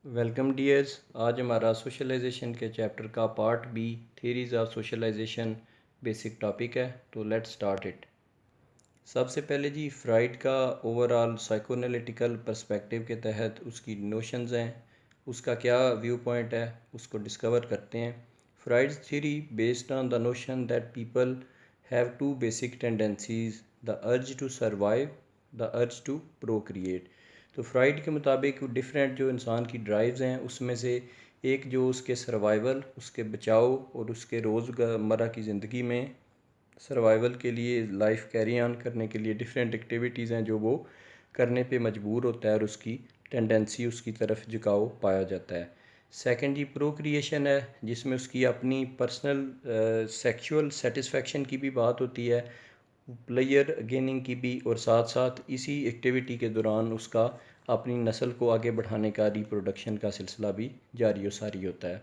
Welcome ڈیئرز، آج ہمارا socialisation کے چیپٹر کا part B theories of socialization basic topic ہے، تو لیٹ سٹارٹ اٹ۔ سب سے پہلے جی فرائڈ کا overall psychoanalytical perspective کے تحت اس کی نوشنز ہیں، اس کا کیا ویو پوائنٹ ہے، اس کو ڈسکور کرتے ہیں۔ Freud's theory based on the notion that people have two basic tendencies, the urge to survive, the urge to procreate. تو فرائڈ کے مطابق ڈفرینٹ جو انسان کی ڈرائیوز ہیں اس میں سے ایک جو اس کے سروائیول، اس کے بچاؤ اور اس کے روزمرہ کی زندگی میں سروائیول کے لیے، لائف کیری آن کرنے کے لیے ڈفرینٹ ایکٹیویٹیز ہیں جو وہ کرنے پہ مجبور ہوتا ہے اور اس کی ٹینڈنسی اس کی طرف جھکاؤ پایا جاتا ہے۔ سیکنڈ جی پروکریشن ہے، جس میں اس کی اپنی پرسنل سیکشول سیٹسفیکشن کی بھی بات ہوتی ہے، پلیئر گیننگ کی بھی، اور ساتھ ساتھ اسی ایکٹیویٹی کے دوران اس کا اپنی نسل کو آگے بڑھانے کا ریپروڈکشن کا سلسلہ بھی جاری و ساری ہوتا ہے۔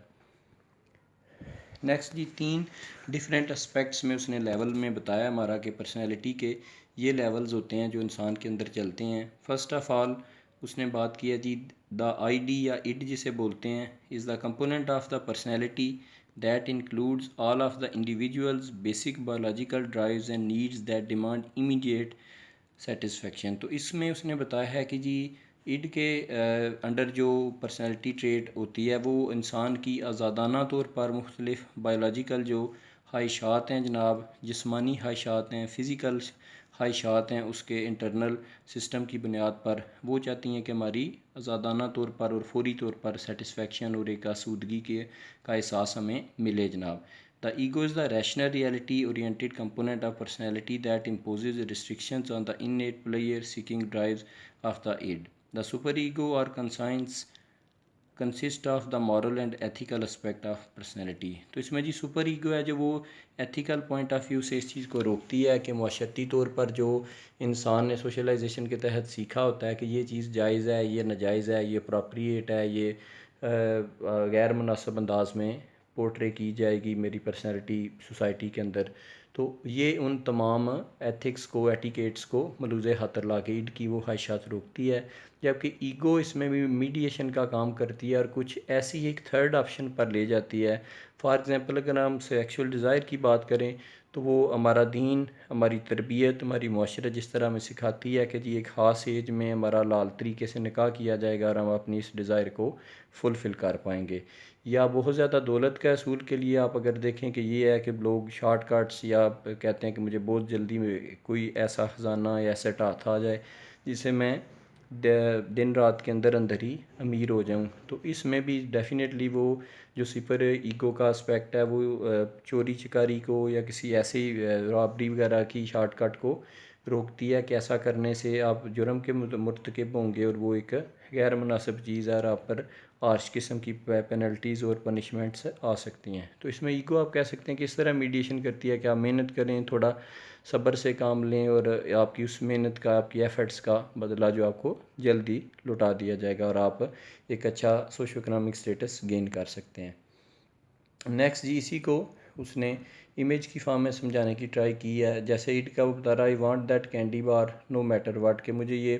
نیکسٹ جی تین ڈیفرنٹ اسپیکٹس میں اس نے لیول میں بتایا ہمارا کہ پرسنالٹی کے یہ لیولز ہوتے ہیں جو انسان کے اندر چلتے ہیں۔ فرسٹ آف آل اس نے بات کی ہے جی دا آئی ڈی یا اڈ جسے بولتے ہیں، is the component of the personality that includes all of the individual's basic biological drives and needs that demand immediate satisfaction. تو اس میں اس نے بتایا ہے کہ جی اڈ کے انڈر جو پرسنالٹی ٹریٹ ہوتی ہے وہ انسان کی آزادانہ طور پر مختلف بایولوجیکل جو خواہشات ہیں جناب، جسمانی خواہشات ہیں، فزیکل خواہشات ہیں، اس کے انٹرنل سسٹم کی بنیاد پر وہ چاہتی ہیں کہ ہماری آزادانہ طور پر اور فوری طور پر سیٹسفیکشن اور ایک آسودگی کا احساس ہمیں ملے جناب۔ The ego is the rational reality oriented component of personality that imposes restrictions on the innate player seeking drives of the id. The superego or conscience consist of the moral and ethical aspect of personality. تو اس میں جی super ego ہے جو وہ ethical point of view سے اس چیز کو روکتی ہے کہ معاشرتی طور پر جو انسان نے سوشلائزیشن کے تحت سیکھا ہوتا ہے کہ یہ چیز جائز ہے، یہ ناجائز ہے، یہ اپروپریٹ ہے، یہ غیر مناسب انداز میں پورٹرے کی جائے گی میری پرسنالٹی سوسائٹی کے اندر، تو یہ ان تمام ایتھکس کو، ایٹیکیٹس کو ملوز خاطر لا کے اڈ کی وہ خواہشات روکتی ہے، جبکہ ایگو اس میں بھی میڈیشن کا کام کرتی ہے اور کچھ ایسی ایک تھرڈ آپشن پر لے جاتی ہے۔ فار ایگزامپل اگر ہم سیکشول ڈیزائر کی بات کریں تو وہ ہمارا دین، ہماری تربیت، ہماری معاشرت جس طرح ہمیں سکھاتی ہے کہ جی ایک خاص ایج میں ہمارا لال طریقے سے نکاح کیا جائے گا اور ہم اپنی اس ڈیزائر کو فلفل کر پائیں گے۔ یا بہت زیادہ دولت کا حصول کے لیے آپ اگر دیکھیں کہ یہ ہے کہ لوگ شارٹ کٹس یا کہتے ہیں کہ مجھے بہت جلدی میں کوئی ایسا خزانہ یا ایسٹ ہاتھ آ جائے جسے میں دن رات کے اندر اندر ہی امیر ہو جاؤں، تو اس میں بھی ڈیفینیٹلی وہ جو سپر ایگو کا اسپیکٹ ہے وہ چوری چکاری کو یا کسی ایسی رابری وغیرہ کی شارٹ کٹ کو روکتی ہے کہ ایسا کرنے سے آپ جرم کے مرتکب ہوں گے اور وہ ایک غیر مناسب چیز ہے اور آپ پر ہارش قسم کی پینلٹیز اور پنشمنٹس آ سکتی ہیں۔ تو اس میں ایگو آپ کہہ سکتے ہیں کہ اس طرح میڈیشن کرتی ہے کہ آپ محنت کریں، تھوڑا صبر سے کام لیں اور آپ کی اس محنت کا، آپ کی ایفرٹس کا بدلہ جو آپ کو جلدی لوٹا دیا جائے گا اور آپ ایک اچھا سوشو اکنامک سٹیٹس گین کر سکتے ہیں۔ نیکسٹ جی اسی کو اس نے امیج کی فارم میں سمجھانے کی ٹرائی کی ہے، جیسے اٹ کا وہ بتا رہا ہے، I want that candy bar no matter what, کہ مجھے یہ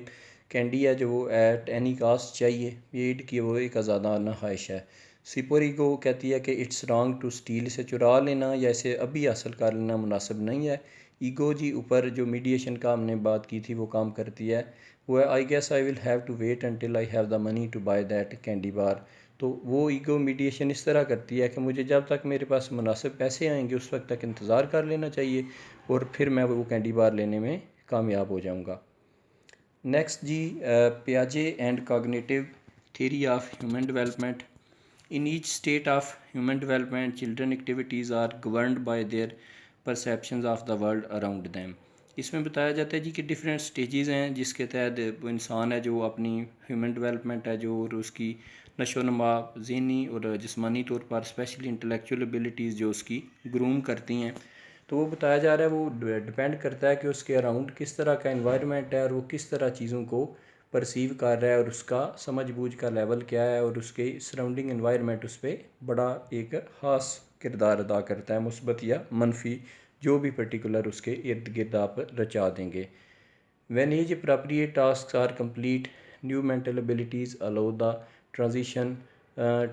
کینڈی ہے جو وہ ایٹ اینی کاسٹ چاہیے، یہ اٹ کی وہ ایک آزادانہ خواہش ہے۔ سپر ایگو کہتی ہے کہ اٹس رانگ ٹو اسٹیل، اسے چرا لینا یا اسے ابھی حاصل کر لینا مناسب نہیں ہے۔ ایگو جی اوپر جو میڈیشن کا ہم نے بات کی تھی وہ کام کرتی ہے، وہ ہے I guess I will have to wait until I have the money to buy that candy bar. تو وہ ایگو میڈیشن اس طرح کرتی ہے کہ مجھے جب تک میرے پاس مناسب پیسے آئیں گے اس وقت تک انتظار کر لینا چاہیے اور پھر میں وہ کینڈی بار لینے میں کامیاب ہو جاؤں گا۔ نیکسٹ جی پیاجے and cognitive theory of human development. In each state of human development children activities are governed by their perceptions of the world around them. اس میں بتایا جاتا ہے جی کہ ڈفرینٹ سٹیجز ہیں جس کے تحت وہ انسان ہے جو اپنی ہیومن ڈیولپمنٹ ہے جو اور اس کی نشو و نما ذہنی اور جسمانی طور پر اسپیشلی انٹلیکچوئل ایبلٹیز جو اس کی گروم کرتی ہیں، تو وہ بتایا جا رہا ہے وہ ڈپینڈ کرتا ہے کہ اس کے اراؤنڈ کس طرح کا انوائرمنٹ ہے اور وہ کس طرح چیزوں کو پرسیو کر رہا ہے اور اس کا سمجھ بوجھ کا لیول کیا ہے اور اس کے سراؤنڈنگ انوائرمنٹ اس پہ بڑا ایک خاص کردار ادا کرتا ہے، مثبت یا منفی، جو بھی پرٹیکولر اس کے ارد گرد آپ رچا دیں گے۔ When age appropriate tasks are complete, new mental abilities allow the transition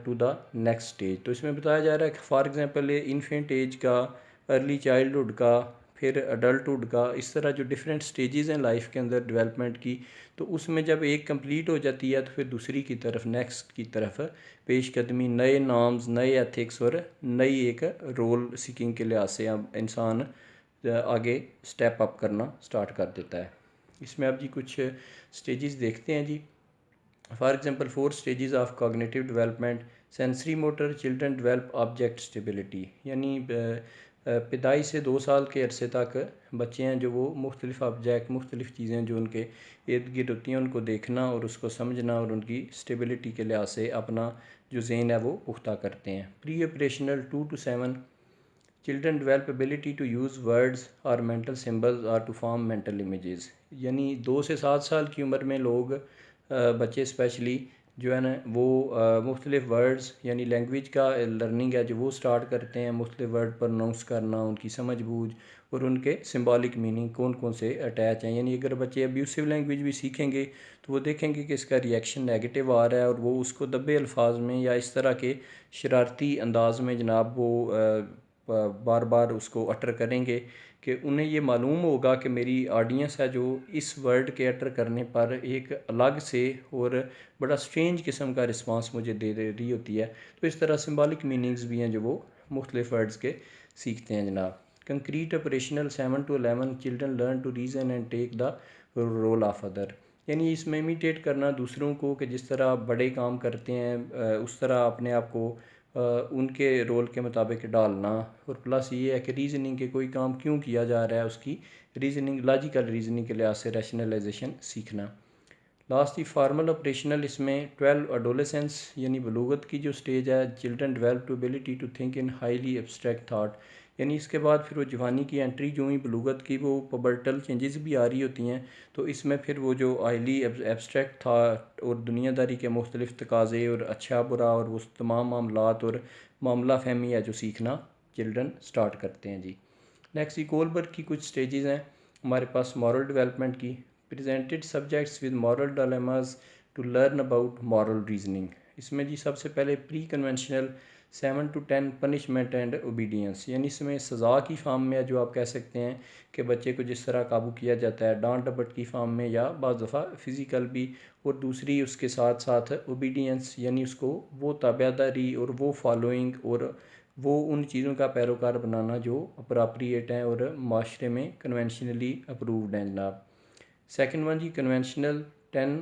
to the next stage. تو اس میں بتایا جا رہا ہے کہ فار ایگزامپل انفینٹ ایج کا، ارلی چائلڈہڈ کا، پھر اڈلٹہڈ کا، اس طرح جو ڈفرینٹ سٹیجز ہیں لائف کے اندر ڈیولپمنٹ کی، تو اس میں جب ایک کمپلیٹ ہو جاتی ہے تو پھر دوسری کی طرف، نیکسٹ کی طرف پیش قدمی، نئے نارمز، نئے ایتھکس اور نئی ایک رول سیکنگ کے لحاظ سے اب انسان آگے سٹیپ اپ کرنا سٹارٹ کر دیتا ہے. اس میں اب جی کچھ سٹیجز دیکھتے ہیں جی. For example 4 stages of cognitive development. Sensory motor children develop object stability, یعنی پیدائش سے 2 سال کے عرصے تک بچے ہیں جو وہ مختلف آبجیکٹ، مختلف چیزیں جو ان کے ارد گرد ہوتی ہیں ان کو دیکھنا اور اس کو سمجھنا اور ان کی اسٹیبلٹی کے لحاظ سے اپنا جو ذہن ہے وہ پختہ کرتے ہیں. Pre operational 2 to 7. Children develop ability to use words اور مینٹل سمبلز اور ٹو فارم مینٹل امیجز، یعنی 2 سے 7 سال کی عمر میں لوگ بچے اسپیشلی جو ہے نا وہ مختلف ورڈز یعنی لینگویج کا لرننگ ہے جو وہ سٹارٹ کرتے ہیں، مختلف ورڈ پروناؤنس کرنا، ان کی سمجھ بوجھ اور ان کے سمبولک میننگ کون کون سے اٹیچ ہیں. یعنی اگر بچے ابیوسو لینگویج بھی سیکھیں گے تو وہ دیکھیں گے کہ اس کا ریئیکشن نیگیٹو آ رہا ہے اور وہ اس کو دبے الفاظ میں یا اس طرح کے شرارتی انداز میں جناب وہ بار بار اس کو اٹر کریں گے کہ انہیں یہ معلوم ہوگا کہ میری آڈینس ہے جو اس ورڈ کے اٹر کرنے پر ایک الگ سے اور بڑا سٹرینج قسم کا رسپانس مجھے دے رہی ہوتی ہے. تو اس طرح سمبولک میننگز بھی ہیں جو وہ مختلف ورڈز کے سیکھتے ہیں جناب. Concrete operational 7 to 11. Children learn to reason and take the role of other, یعنی اس میں امیٹیٹ کرنا دوسروں کو کہ جس طرح بڑے کام کرتے ہیں اس طرح اپنے آپ کو ان کے رول کے مطابق ڈالنا. اور پلس یہ ہے کہ ریزننگ کے کوئی کام کیوں کیا جا رہا ہے اس کی ریزننگ، لاجیکل ریزننگ کے لحاظ سے ریشنلائزیشن سیکھنا. لاسٹ فارمل آپریشنل، اس میں 12 ایڈولسنس یعنی بلوغت کی جو سٹیج ہے. Children develop to ability to think in highly abstract thought, یعنی اس کے بعد پھر وہ جوانی کی انٹری جو ہی بلوغت کی وہ پبرٹل چینجز بھی آ رہی ہوتی ہیں، تو اس میں پھر وہ جو ہائیلی ایبسٹریکٹ تھاٹ اور دنیا داری کے مختلف تقاضے اور اچھا برا اور وہ تمام معاملات اور معاملہ فہمی ہے جو سیکھنا چلڈرن سٹارٹ کرتے ہیں جی. نیکسٹ کولبرگ کی کچھ سٹیجز ہیں ہمارے پاس مورل ڈیولپمنٹ کی. Presented subjects with moral dilemmas to learn about moral reasoning. اس میں جی سب سے پہلے pre conventional 7 to 10 punishment and obedience, یعنی اس میں سزا کی فارم میں جو آپ کہہ سکتے ہیں کہ بچے کو جس طرح قابو کیا جاتا ہے، ڈانٹ ڈپٹ کی فارم میں یا بعض دفعہ فزیکل بھی، اور دوسری اس کے ساتھ ساتھ اوبیڈینس یعنی اس کو وہ تابع داری اور وہ فالوئنگ اور وہ ان چیزوں کا پیروکار بنانا جو اپراپریٹ ہیں اور معاشرے میں کنونشنلی اپرووڈ ہیں جناب. سیکنڈ ون جی conventional 10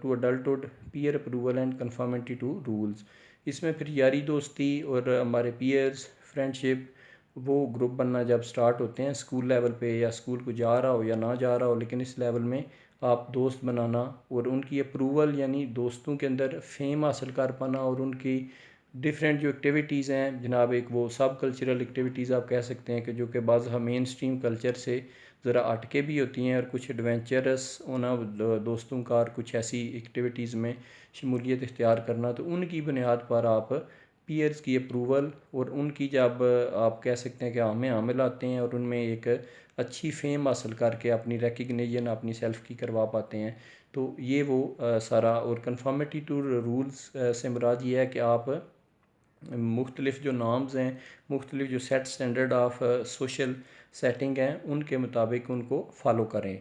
to adulthood, peer approval and conformity to rules. اس میں پھر یاری دوستی اور ہمارے پیئرز، فرینڈ شپ، وہ گروپ بننا جب سٹارٹ ہوتے ہیں اسکول لیول پہ یا اسکول کو جا رہا ہو یا نہ جا رہا ہو، لیکن اس لیول میں آپ دوست بنانا اور ان کی اپروول یعنی دوستوں کے اندر فیم حاصل کر پانا اور ان کی ڈفرینٹ جو ایکٹیویٹیز ہیں جناب، ایک وہ سب کلچرل ایکٹیویٹیز آپ کہہ سکتے ہیں کہ جو کہ بعض مین اسٹریم کلچر سے ذرا ہٹ کے بھی ہوتی ہیں اور کچھ ایڈونچرس ہونا دوستوں کا اور کچھ ایسی ایکٹیویٹیز میں شمولیت اختیار کرنا، تو ان کی بنیاد پر آپ پیئرز کی اپروول اور ان کی جب آپ کہہ سکتے ہیں کہ عامل آتے ہیں اور ان میں ایک اچھی فیم حاصل کر کے اپنی ریکگنیشن اپنی سیلف کی کروا پاتے ہیں، تو یہ وہ سارا. اور کنفارمٹی ٹو رولز سے مراد یہ ہے کہ آپ مختلف جو نارمز ہیں، مختلف جو set standard of social setting ہیں، ان کے مطابق ان کو فالو کریں.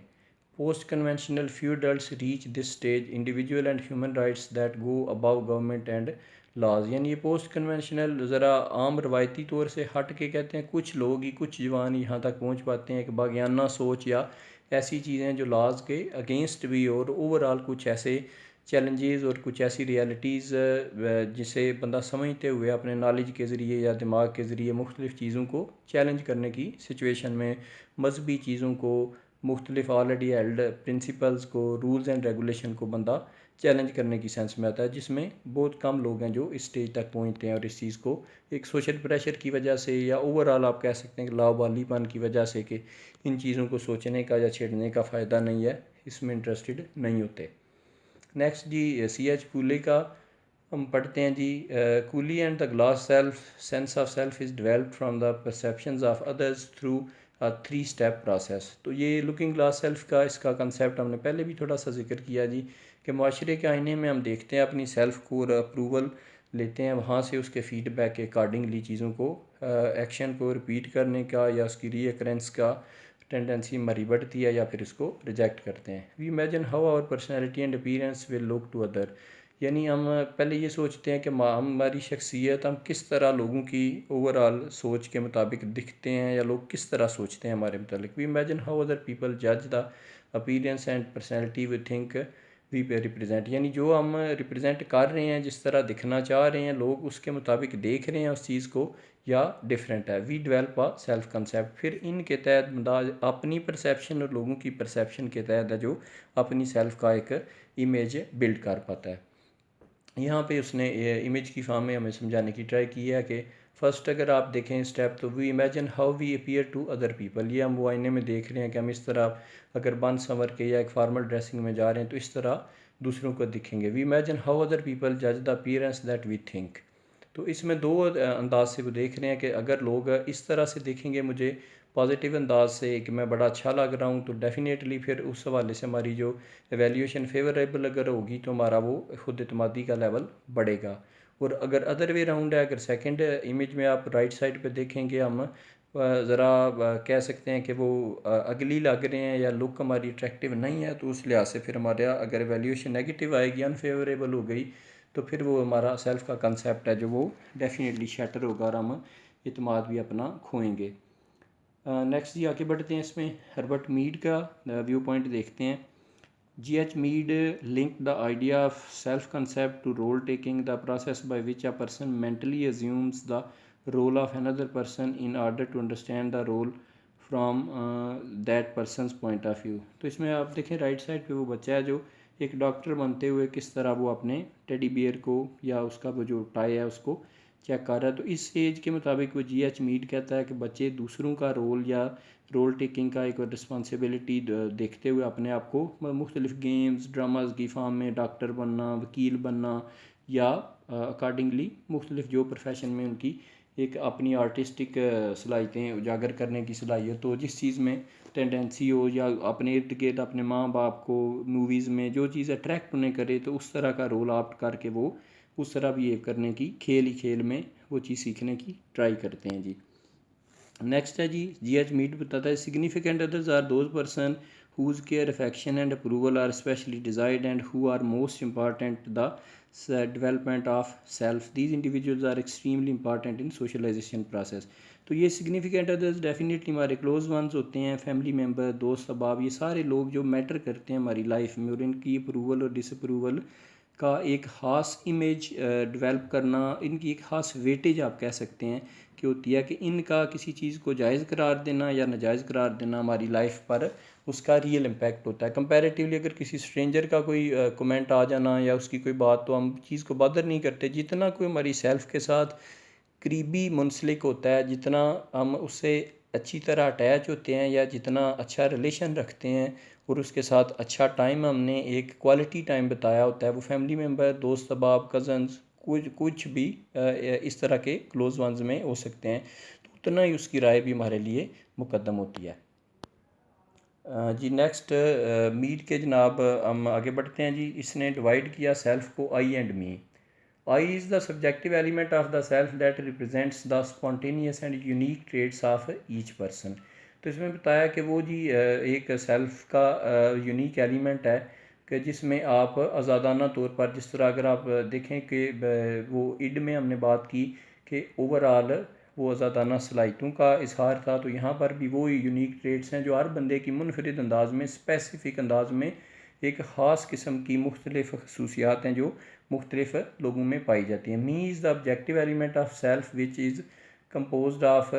Post conventional few adults reach this stage individual and human rights that go above government and laws, یعنی یہ پوسٹ کنونشنل ذرا عام روایتی طور سے ہٹ کے کہتے ہیں کچھ لوگ ہی، کچھ جوان یہاں تک پہنچ پاتے ہیں کہ باغیانہ سوچ یا ایسی چیزیں جو لاز کے اگینسٹ بھی، اور اوورآل کچھ ایسے چیلنجز اور کچھ ایسی ریالٹیز جسے بندہ سمجھتے ہوئے اپنے نالج کے ذریعے یا دماغ کے ذریعے مختلف چیزوں کو چیلنج کرنے کی سچویشن میں، مذہبی چیزوں کو، مختلف آلریڈی ہیلڈ پرنسپلز کو، رولز اینڈ ریگولیشن کو بندہ چیلنج کرنے کی سینس میں آتا ہے، جس میں بہت کم لوگ ہیں جو اس سٹیج تک پہنچتے ہیں. اور اس چیز کو ایک سوشل پریشر کی وجہ سے یا اوورآل آپ کہہ سکتے ہیں کہ لاوبالی پن کی وجہ سے کہ ان چیزوں کو سوچنے کا یا چھیڑنے کا فائدہ نہیں ہے، اس میں انٹرسٹڈ نہیں ہوتے. نیکسٹ جی سی ایچ پولے کا ہم پڑھتے ہیں جی. Cooley and the glass self sense of self is developed from the perceptions of others through 3 step process. تو یہ لکنگ گلاس سیلف کا اس کا کنسیپٹ ہم نے پہلے بھی تھوڑا سا ذکر کیا جی کہ معاشرے کے آئینے میں ہم دیکھتے ہیں اپنی سیلف کو اور اپروول لیتے ہیں، وہاں سے اس کے فیڈ بیک کے اکارڈنگلی چیزوں کو ایکشن کو رپیٹ کرنے کا یا اس کی ری ایکرنس کا ٹینڈنسی ہماری بڑھتی ہے یا پھر اس کو ریجیکٹ کرتے ہیں۔ We imagine how our personality and appearance will look to other, یعنی ہم پہلے یہ سوچتے ہیں کہ ہماری شخصیت ہم کس طرح لوگوں کی اوور آل سوچ کے مطابق دکھتے ہیں یا لوگ کس طرح سوچتے ہیں ہمارے متعلق۔ We imagine how other people جج the appearance and personality we think we represent, یعنی جو ہم ریپرزینٹ کر رہے ہیں، جس طرح دکھنا چاہ رہے ہیں لوگ اس کے مطابق دیکھ رہے ہیں اس چیز کو یا ڈیفرنٹ ہے۔ We develop a self concept, پھر ان کے تحت اپنی پرسیپشن اور لوگوں کی پرسیپشن کے تحت ہے جو اپنی سیلف کا ایک امیج بلڈ کر پاتا ہے۔ یہاں پہ اس نے امیج کی فارم میں ہمیں سمجھانے کی ٹرائی کی ہے کہ فرسٹ اگر آپ دیکھیں اسٹیپ تو we imagine how we appear to other people, یہ ہم وہ آئینے میں دیکھ رہے ہیں کہ ہم اس طرح اگر بن سنور کے یا ایک فارمل ڈریسنگ میں جا رہے ہیں تو اس طرح دوسروں کو دکھیں گے۔ وی امیجن ہاؤ ادر پیپل جج دا اپیئرنس دیٹ وی تھنک، تو اس میں دو انداز سے وہ دیکھ رہے ہیں کہ اگر لوگ اس طرح سے دیکھیں گے مجھے پازیٹیو انداز سے کہ میں بڑا اچھا لگ رہا ہوں، تو ڈیفینیٹلی پھر اس حوالے سے ہماری جو ایویلیوشن فیوریبل اگر ہوگی تو ہمارا وہ خود اعتمادی کا لیول بڑھے گا۔ اور اگر ادر وے راؤنڈ ہے، اگر سیکنڈ امیج میں آپ رائٹ سائڈ پہ دیکھیں گے ہم ذرا کہہ سکتے ہیں کہ وہ اگلی لگ رہے ہیں یا لک ہماری اٹریکٹیو نہیں ہے، تو اس لحاظ سے پھر ہمارا اگر ایویلیوشن نیگیٹیو آئے گی، انفیوریبل ہو گئی، تو پھر وہ ہمارا سیلف کا کنسیپٹ ہے جو وہ ڈیفینیٹلی شیٹر ہوگا اور ہم اعتماد بھی اپنا کھوئیں گے۔ نیکسٹ جی آگے بڑھتے ہیں، اس میں ہربرٹ میڈ کا ویو پوائنٹ دیکھتے ہیں۔ G H Mead link the idea of self concept to role taking, the process by which a person mentally assumes the role of another person in order to understand the role from that person's point of view. تو اس میں آپ دیکھیں right side پہ وہ بچہ ہے جو ایک ڈاکٹر بنتے ہوئے کس طرح وہ اپنے ٹیڈی بیئر کو یا اس کا وہ جو ٹائی ہے اس کو چیک کر رہا ہے۔ تو اس ایج کے مطابق وہ جی ایچ میڈ کہتا ہے کہ بچے دوسروں کا رول یا رول ٹیکنگ کا ایک رسپانسبلٹی دیکھتے ہوئے اپنے آپ کو مختلف گیمز ڈراماز کی فارم میں ڈاکٹر بننا، وکیل بننا یا اکارڈنگلی مختلف جو پروفیشن میں ان کی ایک اپنی آرٹسٹک صلاحیتیں اجاگر کرنے کی صلاحیت ہو، جس چیز میں ٹینڈنسی ہو یا اپنے ارد گرد اپنے ماں باپ کو موویز میں جو چیز اٹریکٹ انہیں کرے تو اس طرح کا رول آپٹ کر کے وہ اس طرح بیہیو کرنے کی کھیل ہی کھیل میں وہ چیز سیکھنے کی ٹرائی کرتے ہیں جی۔ نیکسٹ ہے جی ایچ میڈ بتاتا ہے significant others are those person whose care, affection and approval are especially desired and who are most important to the development of self. These individuals are extremely important in socialization process. تو یہ significant others definitely ہمارے close ones ہوتے ہیں، family member, دوست احباب، یہ سارے لوگ جو میٹر کرتے ہیں ہماری لائف میں، اور ان کی اپروول اور ڈس اپروول کا ایک خاص امیج ڈیولپ کرنا، ان کی ایک خاص ویٹیج آپ کہہ سکتے ہیں کہ ہوتی ہے کہ ان کا کسی چیز کو جائز قرار دینا یا ناجائز قرار دینا ہماری لائف پر اس کا ریئل امپیکٹ ہوتا ہے۔ کمپیریٹیولی اگر کسی اسٹرینجر کا کوئی کومنٹ آ جانا یا اس کی کوئی بات تو ہم چیز کو بادر نہیں کرتے، جتنا کوئی ہماری سیلف کے ساتھ قریبی منسلک ہوتا ہے، جتنا ہم اس سے اچھی طرح اٹیچ ہوتے ہیں یا جتنا اچھا ریلیشن رکھتے ہیں اور اس کے ساتھ اچھا ٹائم ہم نے ایک کوالٹی ٹائم بتایا ہوتا ہے، وہ فیملی ممبر، دوست احباب، کزنز، کچھ بھی اس طرح کے کلوز ونز میں ہو سکتے ہیں، تو اتنا ہی اس کی رائے بھی ہمارے لیے مقدم ہوتی ہے۔ جی نیکسٹ میڈ کے جناب ہم آگے بڑھتے ہیں جی۔ اس نے ڈیوائڈ کیا سیلف کو I and me. I is the subjective element of the self that represents the spontaneous and unique traits of each person. تو اس میں بتایا کہ وہ جی ایک سیلف کا یونیک ایلیمنٹ ہے کہ جس میں آپ آزادانہ طور پر، جس طرح اگر آپ دیکھیں کہ وہ اڈ میں ہم نے بات کی کہ اوور آل وہ آزادانہ صلاحیتوں کا اظہار تھا، تو یہاں پر بھی وہ یونیک ٹریٹس ہیں جو ہر بندے کی منفرد انداز میں، اسپیسیفک انداز میں ایک خاص قسم کی مختلف خصوصیات ہیں جو مختلف لوگوں میں پائی جاتی ہیں۔ Me is the objective element of self which is composed of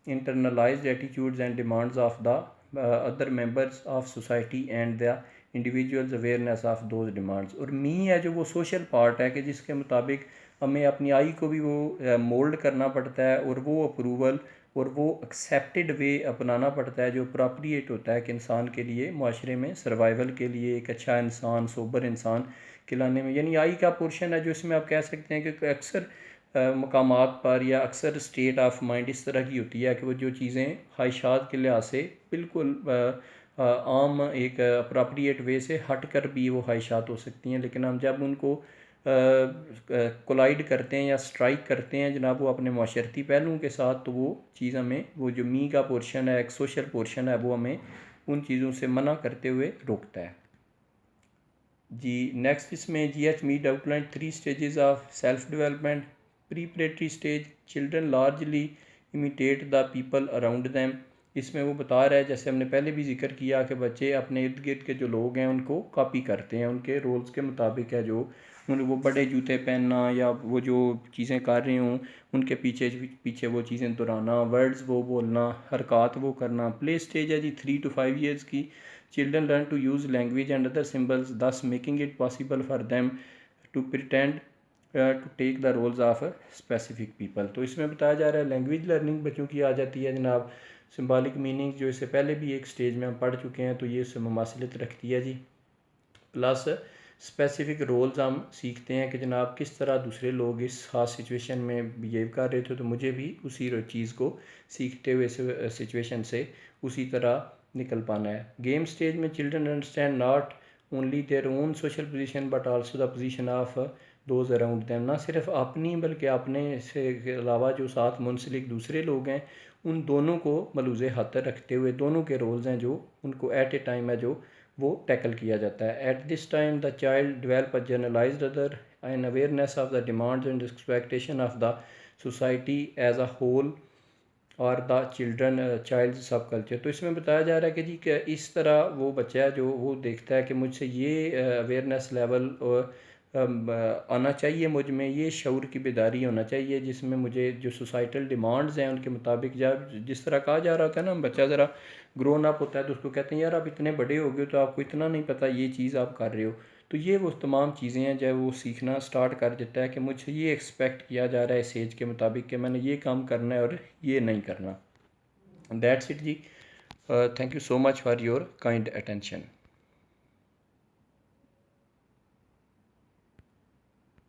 internalized attitudes and demands of the other members of society and the individual's awareness of those demands. اور می ہے جو وہ سوشل پارٹ ہے کہ جس کے مطابق ہمیں اپنی آئی کو بھی وہ مولڈ کرنا پڑتا ہے اور وہ اپروول اور وہ ایکسیپٹڈ وے اپنانا پڑتا ہے جو اپراپریٹ ہوتا ہے کہ انسان کے لیے معاشرے میں سروائیول کے لیے ایک اچھا انسان، سوبر انسان کہلانے میں، یعنی آئی کا پورشن ہے جو اس میں آپ کہہ سکتے ہیں کہ اکثر مقامات پر یا اکثر اسٹیٹ آف مائنڈ اس طرح کی ہوتی ہے کہ وہ جو چیزیں خواہشات کے لحاظ سے بالکل عام ایک اپراپریٹ وے سے ہٹ کر بھی وہ خواہشات ہو سکتی ہیں، لیکن ہم جب ان کو کولائڈ کرتے ہیں یا اسٹرائک کرتے ہیں جناب وہ اپنے معاشرتی پہلوؤں کے ساتھ، تو وہ چیز ہمیں، وہ جو می کا پورشن ہے، ایک سوشل پورشن ہے، وہ ہمیں ان چیزوں سے منع کرتے ہوئے روکتا ہے جی۔ نیکسٹ اس میں G H Mead outline 3 stages of self development. Preparatory stage, children largely imitate the people around them. اس میں وہ بتا رہا ہے، جیسے ہم نے پہلے بھی ذکر کیا، کہ بچے اپنے ارد گرد کے جو لوگ ہیں ان کو کاپی کرتے ہیں، ان کے رولز کے مطابق ہے، جو وہ بڑے جوتے پہننا یا وہ جو چیزیں کر رہے ہوں ان کے پیچھے پیچھے وہ چیزیں دہرانا، ورڈز وہ بولنا، حرکات وہ کرنا۔ پلے اسٹیج ہے جی 3 to 5 ایئرس کی۔ Children learn to use language and other symbols thus making it possible for them to pretend to take the roles of specific people. تو اس میں بتایا جا رہا ہے لینگویج لرننگ بچوں کی آ جاتی ہے جناب۔ سمبولک میننگ جو اس سے پہلے بھی ایک سٹیج میں ہم پڑھ چکے ہیں، تو یہ اس سے مماثلت رکھتی ہے جی۔ پلس اسپیسیفک رولز ہم سیکھتے ہیں کہ جناب کس طرح دوسرے لوگ اس خاص سچویشن میں بیہیو کر رہے تھے، تو مجھے بھی اسی چیز کو سیکھتے ہوئے سچویشن سے اسی طرح نکل پانا ہے۔ گیم سٹیج میں children understand not only their own social position but also the position of those around them. نہ صرف اپنی بلکہ اپنے سے علاوہ جو ساتھ منسلک دوسرے لوگ ہیں ان دونوں کو ملحوظ خاطر رکھتے ہوئے دونوں کے رولز ہیں جو ان کو ایٹ اے ٹائم ہے جو وہ ٹیکل کیا جاتا ہے۔ At this time the child develop a generalized other an awareness of the demands and expectation of the society as a whole or the children child sub culture. تو اس میں بتایا جا رہا ہے کہ جی کہ اس طرح وہ بچہ جو وہ دیکھتا ہے کہ مجھ سے یہ اویئرنیس لیول آنا چاہیے، مجھ میں یہ شعور کی بیداری ہونا چاہیے، جس میں مجھے جو سوسائٹل ڈیمانڈز ہیں ان کے مطابق، جس طرح کہا جا رہا ہوتا ہے نا، بچہ ذرا گرون اپ ہوتا ہے تو اس کو کہتے ہیں یار آپ اتنے بڑے ہو گئے تو آپ کو اتنا نہیں پتہ یہ چیز آپ کر رہے ہو۔ تو یہ وہ تمام چیزیں ہیں جب وہ سیکھنا سٹارٹ کر دیتا ہے کہ مجھ سے یہ ایکسپیکٹ کیا جا رہا ہے اس ایج کے مطابق کہ میں نے یہ کام کرنا ہے اور یہ نہیں کرنا۔ دیٹس اٹ جی۔ Thank you so much for your kind attention.